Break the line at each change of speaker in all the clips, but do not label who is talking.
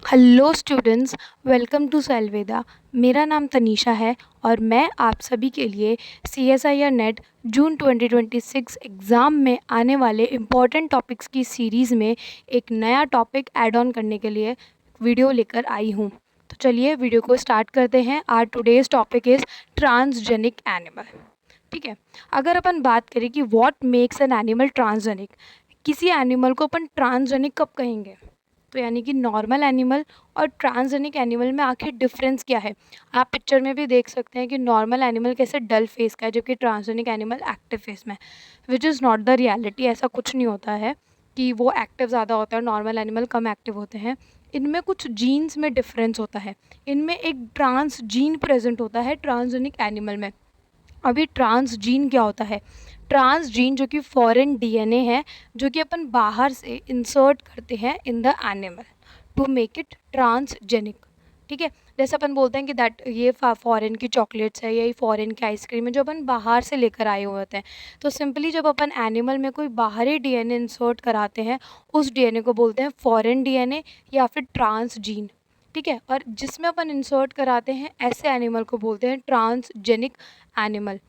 Hello students, welcome to सेलवेदा। मेरा नाम तनीषा है और मैं आप सभी के लिए CSIR नेट जून 2026 एग्ज़ाम में आने वाले इम्पॉर्टेंट टॉपिक्स की सीरीज़ में एक नया टॉपिक ऐड ऑन करने के लिए वीडियो लेकर आई हूँ। तो चलिए वीडियो को स्टार्ट करते हैं। Our today's topic is transgenic animal. ठीक है, अगर अपन बात करें कि what makes an animal transgenic, किसी एनिमल को अपन ट्रांसजेनिक कब कहेंगे, तो यानी कि नॉर्मल एनिमल और ट्रांसजेनिक एनिमल में आखिर डिफरेंस क्या है। आप पिक्चर में भी देख सकते हैं कि नॉर्मल एनिमल कैसे डल फेस का है जबकि ट्रांसजेनिक एनिमल एक्टिव फेस में, which is not the reality. ऐसा कुछ नहीं होता है कि वो एक्टिव ज़्यादा होता है, नॉर्मल एनिमल कम एक्टिव होते हैं। इनमें कुछ जीन्स में डिफरेंस होता है। इनमें एक ट्रांस जीन प्रेजेंट होता है ट्रांसजेनिक एनिमल में। अभी ट्रांस जीन क्या होता है? ट्रांस जीन जो कि फॉरेन डीएनए है, जो कि अपन बाहर से इंसर्ट करते हैं in the animal to make it transgenic. ठीक है, जैसे अपन बोलते हैं कि दैट ये फॉरेन की चॉकलेट्स है या ये फॉरेन की आइसक्रीम है जो अपन बाहर से लेकर आए हुए होते हैं। तो सिंपली जब अपन एनिमल में कोई बाहरी डीएनए इंसर्ट कराते हैं, उस डीएनए को बोलते हैं फॉरेन डीएनए या फिर ट्रांस जीन। ठीक है, और जिसमें अपन इंसर्ट कराते हैं ऐसे एनिमल को बोलते हैं ट्रांसजेनिक एनिमल।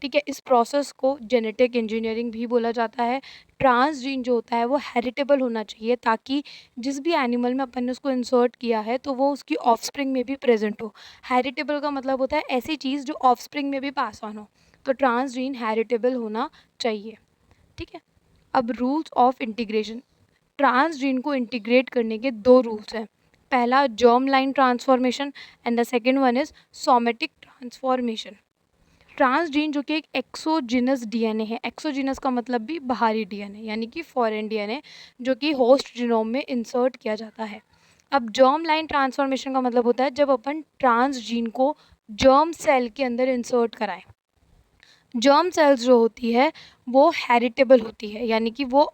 ठीक है, इस प्रोसेस को जेनेटिक इंजीनियरिंग भी बोला जाता है। ट्रांस जीन जो होता है वो हेरिटेबल होना चाहिए, ताकि जिस भी एनिमल में अपन ने उसको इंसर्ट किया है तो वो उसकी ऑफस्प्रिंग में भी प्रेजेंट हो। हेरिटेबल का मतलब होता है ऐसी चीज़ जो ऑफस्प्रिंग में भी पास ऑन हो। तो ट्रांस जीन हेरिटेबल होना चाहिए। ठीक है, अब rules of integration. Transgene को इंटीग्रेट करने के दो रूल्स हैं। पहला germ line transformation and the second one is somatic transformation. Transgene जो कि एक एक्सोजिनस डीएनए है। एक्सोजिनस का मतलब भी बाहरी डीएनए, यानी कि फॉरेन डीएनए जो कि होस्ट जीनोम में इंसर्ट किया जाता है। अब जर्म लाइन ट्रांसफॉर्मेशन का मतलब होता है जब अपन ट्रांसजीन को जर्म सेल के अंदर इंसर्ट कराएं। जर्म सेल्स जो होती है वो हेरिटेबल होती है, यानी कि वो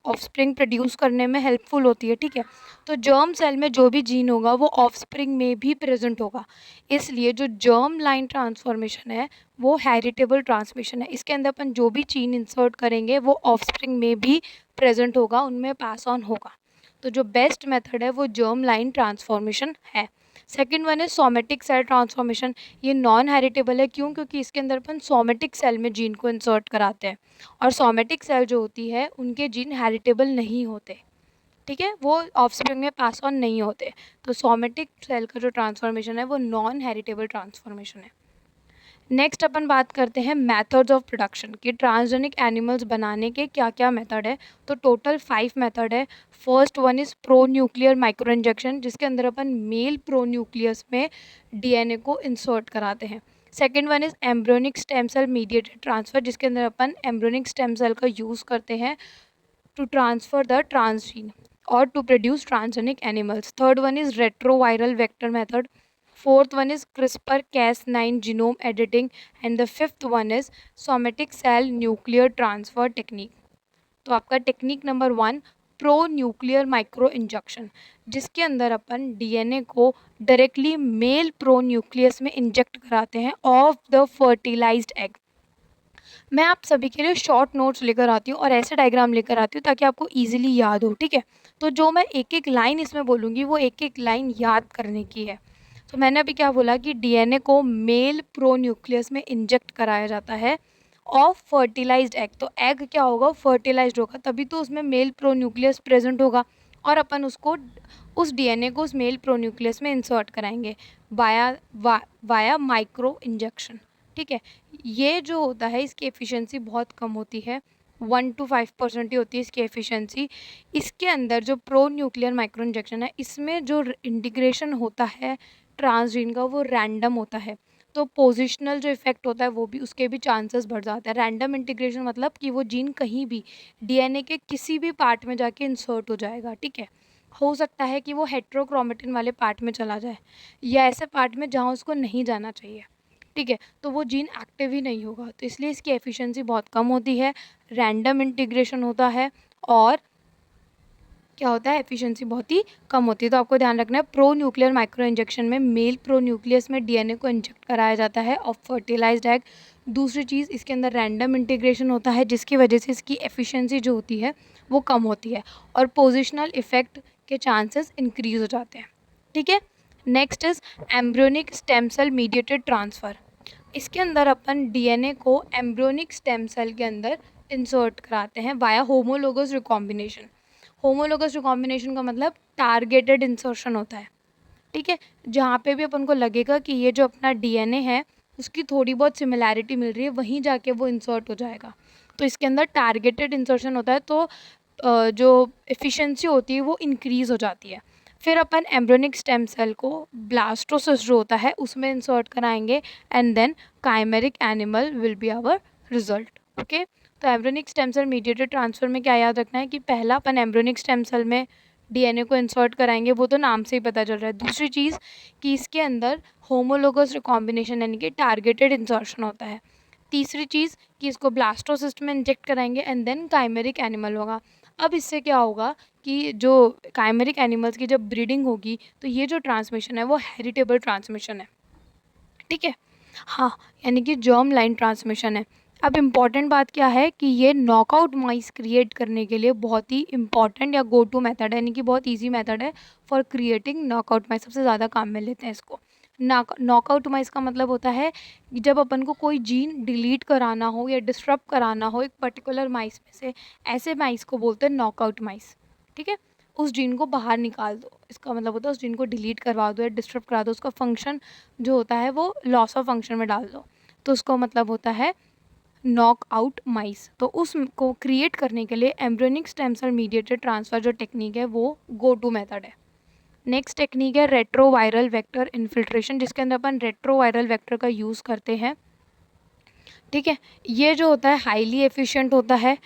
ऑफस्प्रिंग प्रोड्यूस करने में हेल्पफुल होती है। ठीक है, तो जर्म सेल में जो भी जीन होगा वो ऑफस्प्रिंग में भी प्रेजेंट होगा। इसलिए जो जर्म लाइन ट्रांसफॉर्मेशन है वो हेरिटेबल ट्रांसमिशन है। इसके अंदर अपन जो भी जीन इंसर्ट करेंगे वो ऑफस्प्रिंग में भी प्रेजेंट होगा, उनमें पास ऑन होगा। तो जो बेस्ट मेथड है वो जर्म लाइन ट्रांसफॉर्मेशन है। सेकेंड वन है सोमेटिक सेल ट्रांसफॉर्मेशन। ये नॉन हेरिटेबल है, क्यों? क्योंकि इसके अंदर अपन सोमेटिक सेल में जीन को इंसर्ट कराते हैं, और सोमेटिक सेल जो होती है उनके जीन हेरिटेबल नहीं होते। ठीक है, वो ऑफस्प्रिंग में पास ऑन नहीं होते। तो सोमेटिक सेल का जो ट्रांसफॉर्मेशन है वो नॉन हेरिटेबल ट्रांसफॉर्मेशन है। नेक्स्ट अपन बात करते हैं मेथड्स ऑफ प्रोडक्शन कि ट्रांसजेनिक एनिमल्स बनाने के क्या क्या मेथड है। तो टोटल 5 मेथड है। First one is pronuclear microinjection, जिसके अंदर अपन मेल प्रो न्यूक्लियस में डीएनए को इंसर्ट कराते हैं। Second one is embryonic stem cell mediated transfer, जिसके अंदर अपन एम्ब्रियोनिक स्टेम सेल का यूज़ करते हैं टू ट्रांसफ़र द ट्रांसजीन और to produce transgenic animals. Third one is retroviral vector method. Fourth one is CRISPR-Cas9 genome editing, and the fifth one is somatic cell nuclear transfer technique. तो आपका technique number 1 pro nuclear microinjection, जिसके अंदर अपन DNA को directly mail pronucleus में inject कराते हैं of the fertilised egg. मैं आप सभी के लिए शॉर्ट नोट्स लेकर आती हूँ और ऐसे डायग्राम लेकर आती हूँ ताकि आपको ईजिली याद हो। ठीक है, तो जो मैं एक एक लाइन इसमें बोलूँगी वो एक एक लाइन याद करने की है। तो मैंने अभी क्या बोला कि डीएनए को मेल प्रो न्यूक्लियस में इंजेक्ट कराया जाता है ऑफ फर्टिलाइज्ड एग। तो एग क्या होगा? फर्टिलाइज्ड होगा, तभी तो उसमें मेल प्रो न्यूक्लियस प्रेजेंट होगा, और अपन उसको उस डीएनए को उस मेल प्रो न्यूक्लियस में इंसर्ट कराएंगे वाया माइक्रो इंजेक्शन। ठीक है, ये जो होता है इसकी एफिशिएंसी बहुत कम होती है, 1 to 5% ही होती है इसकी एफिशिएंसी। इसके अंदर जो प्रो न्यूक्लियर माइक्रो इंजेक्शन है, इसमें जो इंटीग्रेशन होता है ट्रांसजीन का वो रैंडम होता है। तो पोजिशनल जो इफेक्ट होता है वो भी, उसके भी चांसेस बढ़ जाते हैं। रैंडम इंटीग्रेशन मतलब कि वो जीन कहीं भी डीएनए के किसी भी पार्ट में जाके इंसर्ट हो जाएगा। ठीक है, हो सकता है कि वो हेट्रोक्रोमेटिन वाले पार्ट में चला जाए या ऐसे पार्ट में जहाँ उसको नहीं जाना चाहिए। ठीक है, तो वो जीन एक्टिव ही नहीं होगा, तो इसलिए इसकी एफिशिएंसी बहुत कम होती है, रैंडम इंटीग्रेशन होता है, और क्या होता है, एफिशिएंसी बहुत ही कम होती है। तो आपको ध्यान रखना है, प्रो न्यूक्लियर माइक्रो इंजेक्शन में मेल प्रो न्यूक्लियस में डीएनए को इंजेक्ट कराया जाता है ऑफ फर्टिलाइज्ड एग। दूसरी चीज़, इसके अंदर रैंडम इंटीग्रेशन होता है, जिसकी वजह से इसकी एफिशिएंसी जो होती है वो कम होती है, और पोजिशनल इफेक्ट के चांसेस इंक्रीज हो जाते हैं। ठीक है, next is embryonic stem cell mediated transfer. इसके अंदर अपन डीएनए को एम्ब्रियोनिक स्टेम सेल के अंदर इंसर्ट कराते हैं via homologous recombination. Homologous recombination का मतलब टारगेटेड इंसर्शन होता है। ठीक है, जहाँ पे भी अपन को लगेगा कि ये जो अपना डीएनए है उसकी थोड़ी बहुत सिमिलैरिटी मिल रही है, वहीं जाके वो इंसर्ट हो जाएगा। तो इसके अंदर टारगेटेड इंसर्शन होता है, तो जो एफिशिएंसी होती है वो इंक्रीज़ हो जाती है। फिर अपन एम्ब्रियोनिक स्टेम सेल को ब्लास्टोसिस्ट जो होता है उसमें इंसर्ट कराएंगे and then chimeric animal will be our result. Okay, तो embryonic stem cell mediated transfer में क्या याद रखना है कि पहला अपन एम्ब्रियोनिक स्टेम सेल में डीएनए को इंसर्ट कराएंगे, वो तो नाम से ही पता चल रहा है। दूसरी चीज़ कि इसके अंदर होमोलोगस रिकॉम्बिनेशन यानी कि टारगेटेड इंसर्शन होता है। तीसरी चीज़ कि इसको ब्लास्टोसिस्ट में इंजेक्ट कराएंगे एंड देन काइमेरिक एनिमल होगा। अब इससे क्या होगा कि जो काइमेरिक एनिमल्स की जब ब्रीडिंग होगी तो ये जो ट्रांसमिशन है वो हेरिटेबल ट्रांसमिशन है। ठीक है, हाँ, यानी कि जर्म लाइन ट्रांसमिशन है। अब इम्पॉर्टेंट बात क्या है कि ये नॉकआउट माइस क्रिएट करने के लिए बहुत ही इंपॉर्टेंट या गो टू मेथड है, यानी कि बहुत इजी मेथड है फॉर क्रिएटिंग नॉकआउट माइस। सबसे ज़्यादा काम में लेते हैं इसको। नॉकआउट माइस का मतलब होता है कि जब अपन को कोई जीन डिलीट कराना हो या डिस्टर्ब कराना हो एक पर्टिकुलर माइस में से, ऐसे माइस को बोलते हैं नॉकआउट माइस। ठीक है, उस जीन को बाहर निकाल दो, इसका मतलब होता है उस जीन को डिलीट करवा दो या डिस्टर्ब करा दो, उसका फंक्शन जो होता है वो लॉस ऑफ फंक्शन में डाल दो, तो उसको मतलब होता है नॉक आउट माइस। तो उसको क्रिएट करने के लिए embryonic stem cell mediated transfer जो टेक्निक है वो गो टू मेथड है। नेक्स्ट टेक्निक है रेट्रोवायरल वेक्टर इन्फिल्ट्रेशन, जिसके अंदर अपन रेट्रोवायरल वेक्टर का यूज़ करते हैं। ठीक है, ये जो होता है हाईली एफिशिएंट होता है,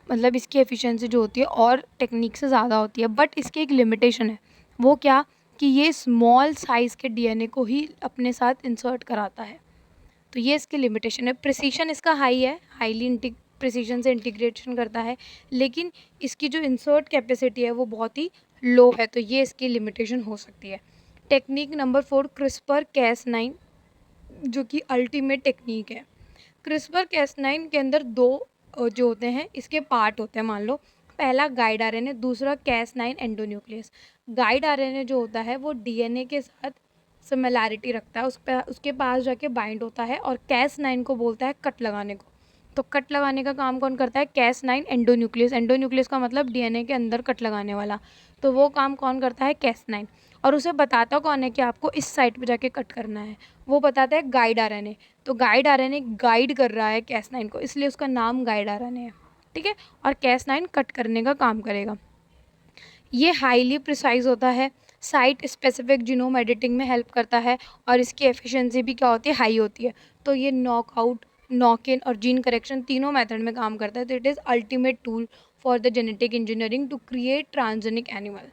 मतलब इसकी एफिशिएंसी जो होती है और टेक्निक से ज़्यादा होती है, बट इसकी एक लिमिटेशन है। वो क्या कि ये स्मॉल साइज़ के डीएनए को ही अपने साथ इंसर्ट कराता है, तो ये इसकी लिमिटेशन है। प्रिसीशन इसका हाई है, हाईली प्रिसीशन से इंटीग्रेशन करता है, लेकिन इसकी जो इंसर्ट कैपेसिटी है वो बहुत ही लो है, तो ये इसकी लिमिटेशन हो सकती है। टेक्निक नंबर 4 क्रिस्पर कैस9, जो कि अल्टीमेट टेक्निक है। क्रिस्पर कैस9 के अंदर दो जो होते हैं इसके पार्ट होते हैं। मान लो पहला गाइड आरएनए, दूसरा कैस9 एंडोन्यूक्लियस। गाइड आरएनए जो होता है वो डीएनए के साथ सिमिलैरिटी रखता है, उसके पास जाके बाइंड होता है, और कैस9 को बोलता है कट लगाने को। तो कट लगाने का काम कौन करता है? कैस9 एंडोन्यूक्लियस। एंडोन्यूक्लियस का मतलब डीएनए के अंदर कट लगाने वाला, तो वो काम कौन करता है? कैस9। और उसे बताता कौन है कि आपको इस साइड पे जाके कट करना है? वो बताता है गाइड आरएनए। तो गाइड आरएनए गाइड कर रहा है कैस9 को, इसलिए उसका नाम गाइड आरएनए है। ठीक है, और कैस9 कट करने का काम करेगा। ये हाईली प्रिसाइज होता है, साइट स्पेसिफिक जीनोम एडिटिंग में हेल्प करता है, और इसकी एफिशिएंसी भी क्या होती है? हाई होती है। तो ये नॉकआउट, नॉक इन और जीन करेक्शन तीनों मेथड में काम करता है। तो it is ultimate tool for the genetic engineering to create transgenic animal.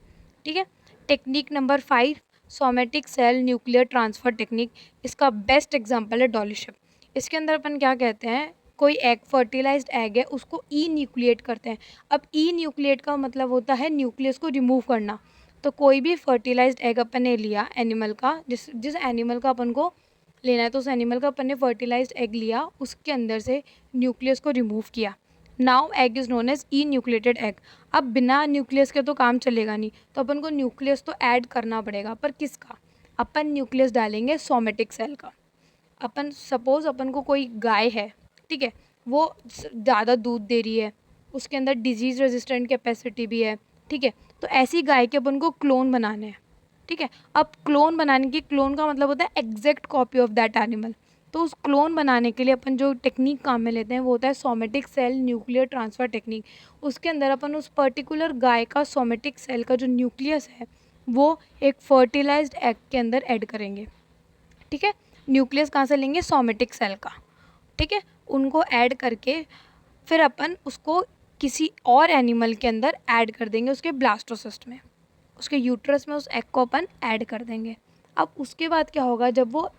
ठीक है, technique number 5 somatic cell nuclear transfer technique. इसका बेस्ट एग्जाम्पल है डॉलीशिप। इसके अंदर अपन क्या कहते हैं, कोई एग, फर्टिलाइज्ड एग है, उसको ई न्यूक्लिएट करते हैं। अब ई न्यूक्लिएट का मतलब होता है न्यूक्लियस को रिमूव करना। तो कोई भी फर्टिलाइज्ड एग अपन ने लिया एनिमल का, जिस जिस एनिमल का अपन को लेना है, तो उस एनिमल का अपन ने फर्टिलाइज्ड एग लिया, उसके अंदर से न्यूक्लियस को रिमूव किया। Now egg is known as enucleated egg. अब बिना न्यूक्लियस के तो काम चलेगा नहीं, तो अपन को न्यूक्लियस तो ऐड करना पड़ेगा, पर किसका? अपन न्यूक्लियस डालेंगे सोमेटिक सेल का। अपन सपोज़ अपन को कोई गाय है, ठीक है, वो ज़्यादा दूध दे रही है, उसके अंदर डिजीज़ रेजिस्टेंट कैपेसिटी भी है। ठीक है, तो ऐसी गाय के अपन को क्लोन बनाने हैं। ठीक है, अब क्लोन बनाने की, क्लोन का मतलब होता है exact copy of that animal. तो उस क्लोन बनाने के लिए अपन जो टेक्निक काम में लेते हैं वो होता है somatic cell nuclear transfer technique. उसके अंदर अपन उस पर्टिकुलर गाय का सोमेटिक सेल का जो न्यूक्लियस है वो एक फर्टिलाइज्ड एग के अंदर ऐड करेंगे। ठीक है, न्यूक्लियस कहाँ से लेंगे? सोमेटिक सेल का। ठीक है, उनको ऐड करके फिर अपन उसको किसी और एनिमल के अंदर ऐड कर देंगे, उसके ब्लास्टोसिस्ट में, उसके यूट्रस में उस एग को अपन ऐड कर देंगे। अब उसके बाद क्या होगा, जब वो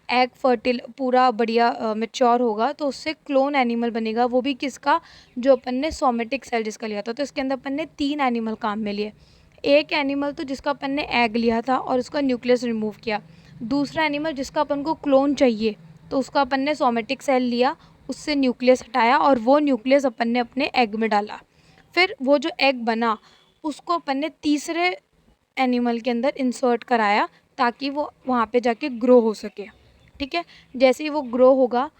एग फर्टिल पूरा बढ़िया मैच्योर होगा तो उससे क्लोन एनिमल बनेगा, वो भी किसका? जो अपन ने सोमेटिक सेल जिसका लिया था। तो इसके अंदर अपन ने 3 एनिमल काम में लिए। एक एनिमल तो जिसका अपन ने एग लिया था और उसका न्यूक्लियस रिमूव किया। दूसरा एनिमल जिसका अपन को क्लोन चाहिए, तो उसका अपन ने सोमेटिक सेल लिया, उससे न्यूक्लियस हटाया और वो न्यूक्लियस अपन ने अपने एग में डाला। फिर वो जो एग बना उसको अपन ने तीसरे एनिमल के अंदर इंसर्ट कराया ताकि वो वहाँ पे जाके ग्रो हो सके। ठीक है, जैसे ही वो ग्रो होगा,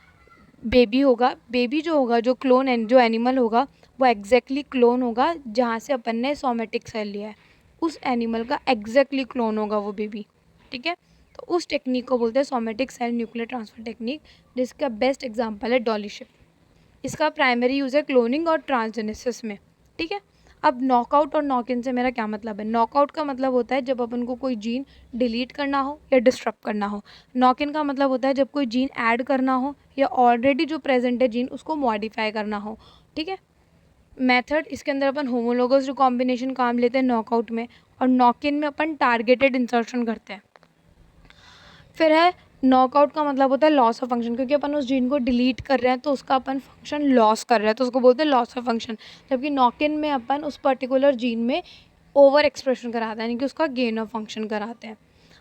बेबी होगा, बेबी जो होगा, जो क्लोन जो एनिमल होगा वो एग्जैक्टली क्लोन होगा जहाँ से अपन ने सोमेटिक सेल लिया है, उस एनिमल का एग्जैक्टली क्लोन होगा वो बेबी। ठीक है, तो उस टेक्निक को बोलते हैं somatic cell nuclear transfer technique, जिसका बेस्ट एग्जांपल है डॉली शिप। इसका प्राइमरी यूज़ है क्लोनिंग और ट्रांसजेनेसिस में। ठीक है, अब नॉकआउट और नॉक इन से मेरा क्या मतलब है? नॉकआउट का मतलब होता है जब अपन को कोई जीन डिलीट करना हो या डिस्टर्ब करना हो। नॉक इन का मतलब होता है जब कोई जीन ऐड करना हो या ऑलरेडी जो प्रेजेंट है जीन उसको मॉडिफाई करना हो। ठीक है, मेथड इसके अंदर अपन होमोलोगस रिकॉम्बिनेशन काम लेते हैं नॉकआउट में, और नॉक इन में अपन टारगेटेड इंसर्शन करते हैं। फिर है नॉकआउट का मतलब होता है लॉस ऑफ फंक्शन, क्योंकि अपन उस जीन को डिलीट कर रहे हैं तो उसका अपन फंक्शन लॉस कर रहे हैं, तो उसको बोलते हैं लॉस ऑफ फंक्शन। जबकि नॉक इन में अपन उस पर्टिकुलर जीन में ओवर एक्सप्रेशन कराते हैं, यानी कि उसका गेन ऑफ फंक्शन कराते हैं।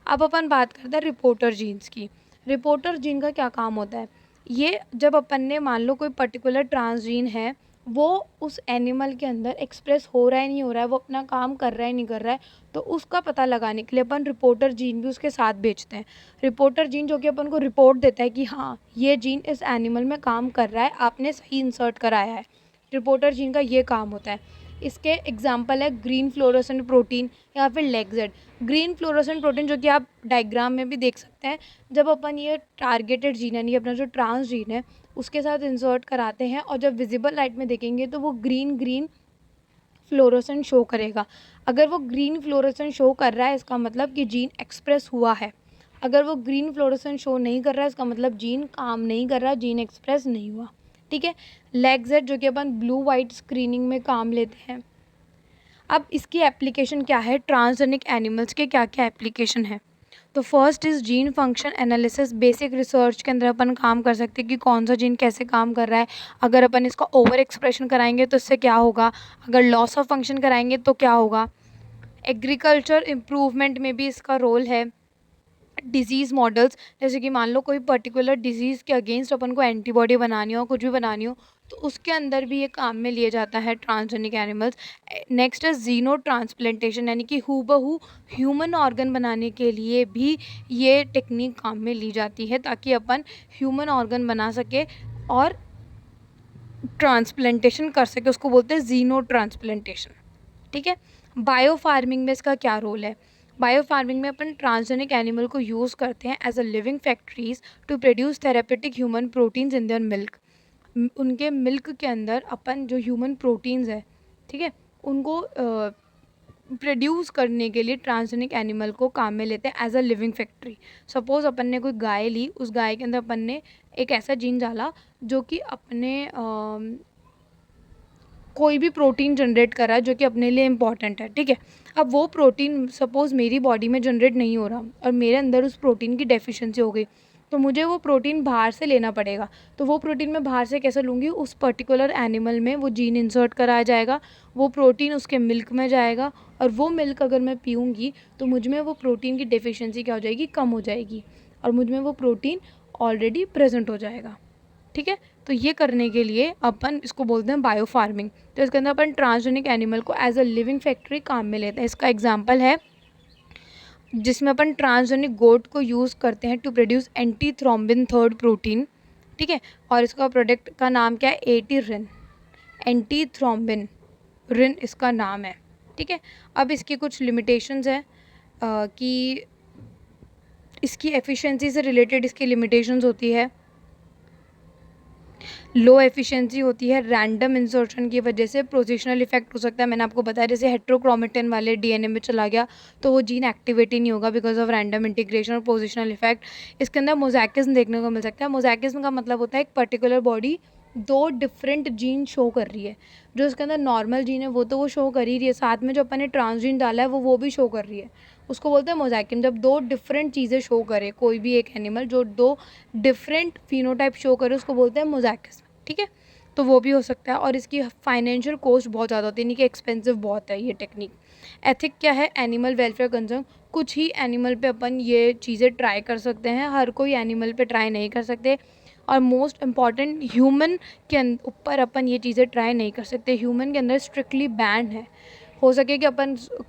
अब अपन बात करते हैं रिपोर्टर जीन्स की। रिपोर्टर जीन का क्या काम होता है? ये जब अपन ने मान लो कोई पर्टिकुलर ट्रांसजीन है, वो उस एनिमल के अंदर एक्सप्रेस हो रहा है नहीं हो रहा है, वो अपना काम कर रहा है नहीं कर रहा है, तो उसका पता लगाने के लिए अपन रिपोर्टर जीन भी उसके साथ भेजते हैं। रिपोर्टर जीन जो कि अपन को रिपोर्ट देता है कि हाँ ये जीन इस एनिमल में काम कर रहा है, आपने सही इंसर्ट कराया है। रिपोर्टर जीन का ये काम होता है। इसके एग्जाम्पल है ग्रीन फ्लोरोसेंट प्रोटीन या फिर लेगजेड। ग्रीन फ्लोरोसेंट प्रोटीन जो कि आप डायग्राम में भी देख सकते हैं, जब अपन ये टारगेटेड जीन यानी कि अपना जो ट्रांस जीन है उसके साथ इंसर्ट कराते हैं और जब विजिबल लाइट में देखेंगे तो वो ग्रीन ग्रीन फ्लोरोसेंट शो करेगा। अगर वो ग्रीन फ्लोरोसेंट शो कर रहा है इसका मतलब कि जीन एक्सप्रेस हुआ है। अगर वो ग्रीन फ्लोरोसेंट शो नहीं कर रहा है इसका मतलब जीन काम नहीं कर रहा, जीन एक्सप्रेस नहीं हुआ। ठीक है, लेगजेड जो कि अपन ब्लू वाइट स्क्रीनिंग में काम लेते हैं। अब इसकी एप्लीकेशन क्या है? ट्रांसजेनिक एनिमल्स के क्या क्या एप्लीकेशन है? तो first is gene function analysis. Basic research के अंदर अपन काम कर सकते हैं कि कौन सा जीन कैसे काम कर रहा है। अगर अपन इसका ओवर एक्सप्रेशन कराएंगे तो इससे क्या होगा, अगर लॉस ऑफ फंक्शन कराएंगे तो क्या होगा। एग्रीकल्चर इम्प्रूवमेंट में भी इसका रोल है। डिजीज़ मॉडल्स, जैसे कि मान लो कोई पर्टिकुलर डिजीज़ के अगेंस्ट अपन को एंटीबॉडी बनानी हो, कुछ भी बनानी हो, तो उसके अंदर भी ये काम में लिया जाता है ट्रांसजेनिक एनिमल्स। नेक्स्ट है जीनो ट्रांसप्लांटेशन, यानी कि हूबहू ह्यूमन ऑर्गन बनाने के लिए भी ये टेक्निक काम में ली जाती है ताकि अपन ह्यूमन ऑर्गन बना सके और ट्रांसप्लांटेशन कर सके, उसको बोलते हैं जीनो ट्रांसप्लांटेशन। ठीक है, बायो फार्मिंग में इसका क्या रोल है? बायो फार्मिंग में अपन ट्रांसजेनिक एनिमल को यूज़ करते हैं as a living factories to produce therapeutic human proteins in their milk. उनके मिल्क के अंदर अपन जो ह्यूमन प्रोटीन्स है, ठीक है, उनको प्रोड्यूस करने के लिए ट्रांसजेनिक एनिमल को काम में लेते हैं as a living factory. Suppose अपन ने कोई गाय ली, उस गाय के अंदर अपन ने एक ऐसा जीन डाला जो कि अपने कोई भी प्रोटीन जनरेट कर रहा है जो कि अपने लिए इम्पॉर्टेंट है। ठीक है, अब वो प्रोटीन सपोज़ मेरी बॉडी में जनरेट नहीं हो रहा और मेरे अंदर उस प्रोटीन की डेफिशिएंसी हो गई, तो मुझे वो प्रोटीन बाहर से लेना पड़ेगा। तो वो प्रोटीन मैं बाहर से कैसे लूँगी? उस पर्टिकुलर एनिमल में वो जीन इंसर्ट कराया जाएगा, वो प्रोटीन उसके मिल्क में जाएगा, और वो मिल्क अगर मैं पीऊँगी तो मुझ में वो प्रोटीन की डेफिशिएंसी क्या हो जाएगी? कम हो जाएगी, और मुझ में वो प्रोटीन ऑलरेडी प्रेजेंट हो जाएगा। ठीक है, तो ये करने के लिए अपन इसको बोलते हैं बायो फार्मिंग। तो इसके अंदर अपन ट्रांसजेनिक एनिमल को एज अ लिविंग फैक्ट्री काम में लेते हैं। इसका एग्जांपल है जिसमें अपन ट्रांसजेनिक गोट को यूज़ करते हैं to produce antithrombin third protein. ठीक है, और इसका प्रोडक्ट का नाम क्या है? एटी रिन, एंटी थ्रोम्बिन रिन इसका नाम है। ठीक है, अब इसकी कुछ लिमिटेशंस है कि इसकी एफिशिएंसी से रिलेटेड इसकी लिमिटेशंस होती है। लो एफिशिएंसी होती है, रैंडम इंसर्शन की वजह से पोजिशनल इफेक्ट हो सकता है। मैंने आपको बताया जैसे हेट्रोक्रोमेटिन वाले डीएनए में चला गया तो वो जीन एक्टिवेट ही नहीं होगा बिकॉज ऑफ रैंडम इंटीग्रेशन और पोजिशनल इफेक्ट। इसके अंदर मोज़ैकिज्म देखने को मिल सकता है। मोज़ैकिज्म का मतलब होता है एक पर्टिकुलर बॉडी दो डिफरेंट जीन शो कर रही है। जो इसके अंदर नॉर्मल जीन है वो तो वो शो कर ही रही है, साथ में जो अपन ने ट्रांसजीन डाला है वो भी शो कर रही है, उसको बोलते हैं मोज़ैकिज्म। जब दो डिफरेंट चीज़ें शो करे कोई भी एक एनिमल, जो दो डिफरेंट फिनोटाइप शो करे उसको बोलते हैं मोज़ैकिज्म। ठीक है, तो वो भी हो सकता है, और इसकी फाइनेंशियल कॉस्ट बहुत ज़्यादा होती है, यानी कि एक्सपेंसिव बहुत है ये टेक्निक। एथिक क्या है? Animal welfare concern. कुछ ही एनिमल पे अपन ये चीज़ें ट्राई कर सकते हैं, हर कोई एनिमल पे ट्राई नहीं कर सकते, और मोस्ट इम्पॉर्टेंट ह्यूमन के ऊपर अपन ये चीज़ें ट्राई नहीं कर सकते। ह्यूमन के अंदर स्ट्रिक्टली बैन है। हो सके कि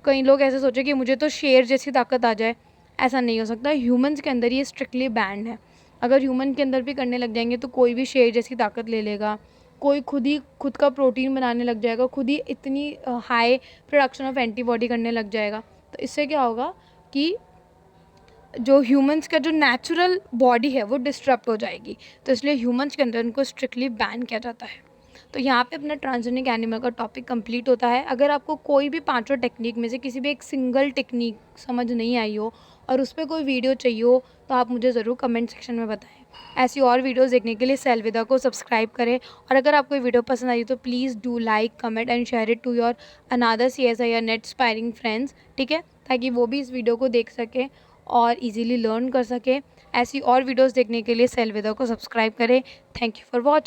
कई लोग ऐसे सोचे कि मुझे तो शेर जैसी ताकत आ जाए, ऐसा नहीं हो सकता। ह्यूमंस के अंदर ये स्ट्रिक्टली बैंड है। अगर ह्यूमन के अंदर भी करने लग जाएंगे तो कोई भी शेर जैसी ताकत ले लेगा, कोई खुद का प्रोटीन बनाने लग जाएगा, खुद ही इतनी हाई प्रोडक्शन ऑफ एंटीबॉडी करने लग जाएगा। तो इससे क्या होगा कि जो ह्यूमंस का जो नेचुरल बॉडी है वो डिस्टर्ब हो जाएगी। तो इसलिए ह्यूमंस के अंदर उनको स्ट्रिक्टली बैन किया जाता है। तो यहाँ पे अपना ट्रांसजेनिक एनिमल का टॉपिक कंप्लीट होता है। अगर आपको कोई भी पांचों टेक्निक में से किसी भी एक सिंगल टेक्निक समझ नहीं आई हो और उस पर कोई वीडियो चाहिए हो तो आप मुझे ज़रूर कमेंट सेक्शन में बताएं। ऐसी और वीडियोस देखने के लिए सेलविदा को सब्सक्राइब करें। और अगर आपको ये वीडियो पसंद आई तो please do like, comment and share it to your another CSI या नेट एस्पायरिंग फ्रेंड्स, ठीक है, ताकि वो भी इस वीडियो को देख सकें और इजीली लर्न कर सकें। ऐसी और वीडियोस देखने के लिए सेलविदा को सब्सक्राइब करें। Thank you for watching.